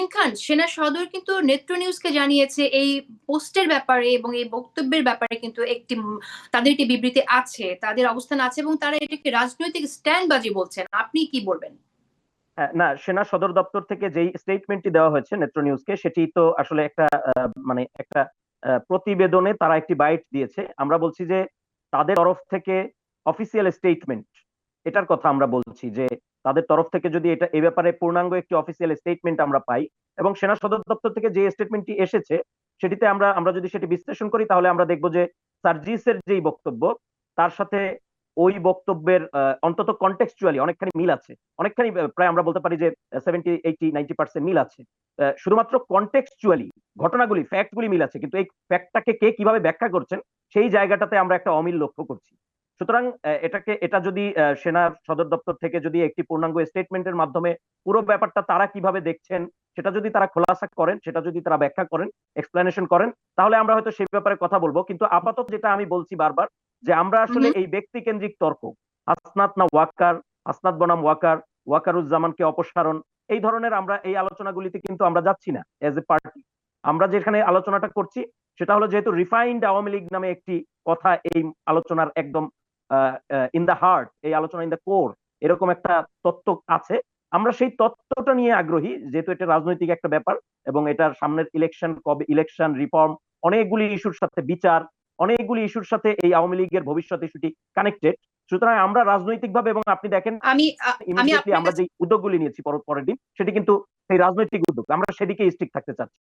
তুহিন খান, সেনা সদর কিন্তু নেত্র নিউজকে জানিয়েছে এই পোস্টের ব্যাপারে এবং এই বক্তব্যের ব্যাপারে কিন্তু তাদের একটি বিবৃতি আছে, তাদের অবস্থান আছে এবং তারা এটাকে রাজনৈতিক স্ট্যান্ডবাজি বলছেন। আপনি কি বলবেন? না, সেনা সদর দপ্তর থেকে যেই স্টেটমেন্টটি দেওয়া হয়েছে নেত্র নিউজকে, সেটি তো আসলে একটা মানে একটা প্রতিবেদনে তারা একটি বাইট দিয়েছে। আমরা বলছি যে তাদের তরফ থেকে অফিসিয়াল স্টেটমেন্ট, এটার কথা আমরা বলছি যে তাদের তরফ থেকে যদি এটা এ ব্যাপারে পূর্ণাঙ্গ একটি অফিসিয়াল স্টেটমেন্ট আমরা পাই, এবং সেনা সদর দপ্তর থেকে যে স্টেটমেন্টটি এসেছে সেটিতে আমরা আমরা যদি সেটি বিশ্লেষণ করি, তাহলে আমরা দেখব যে সার্জিসের যেই বক্তব্য, তার সাথে ওই বক্তব্যের অন্তত কন্টেক্সচুয়ালি অনেকখানি মিল আছে। অনেকখানি, প্রায় আমরা বলতে পারি যে 70, 80, 90% মিল আছে। শুধুমাত্র কন্টেক্সচুয়ালি ঘটনাগুলি, ফ্যাক্টগুলি মিল আছে, কিন্তু এই ফ্যাক্টটাকে কে কিভাবে ব্যাখ্যা করছেন সেই জায়গাটাতে আমরা একটা অমিল লক্ষ্য করছি। সুতরাং এটা যদি সেনা সদর দপ্তর থেকে যদি একটি পূর্ণাঙ্গ স্টেটমেন্টের মাধ্যমে পুরো ব্যাপারটা তারা কিভাবে দেখছেন সেটা যদি তারা খোলাসা করেন, সেটা যদি তারা ব্যাখ্যা করেন, এক্সপ্লেনেশন করেন, তাহলে আমরা হয়তো সেই ব্যাপারে কথা বলবো। কিন্তু আপাতত যেটা আমি বলছি বারবার, যে আমরা আসলে এই ব্যক্তি কেন্দ্রিক তর্ক, হাসনাত না ওয়াকার, হাসনাত বনাম ওয়াকার, ওয়াকারুজ্জামানকে অপসারণ, এই ধরনের আমরা এই আলোচনাগুলিতে কিন্তু আমরা যাচ্ছি না এজ এ পার্টি। আমরা যেখানে আলোচনাটা করছি সেটা হলো, যেহেতু রিফাইন্ড আওয়ামী লীগ নামে একটি কথা এই আলোচনার একদম ইন দা হার্ট, এই আলোচনা ইন দা কোর, এরকম একটা তত্ত্ব আছে। আমরা সেই তত্ত্বটা নিয়ে আগ্রহী, যেহেতু এটা রাজনৈতিক একটা ব্যাপার এবং এটার সামনের ইলেকশন, কবে ইলেকশন, রিফর্ম, অনেকগুলি ইস্যুর সাথে বিচার, অনেকগুলি ইস্যুর সাথে এই আওয়ামী লীগের ভবিষ্যৎ ইস্যুটি কানেক্টেড। সুতরাং আমরা রাজনৈতিক ভাবে, এবং আপনি দেখেন আমি আমি ইমিডিয়েটলি আপনার আমরা কাছে যে উদ্যোগগুলি নিয়েছি পরের দিন, সেটি কিন্তু সেই রাজনৈতিক উদ্যোগ, আমরা সেদিকে স্টিক থাকতে চাচ্ছি।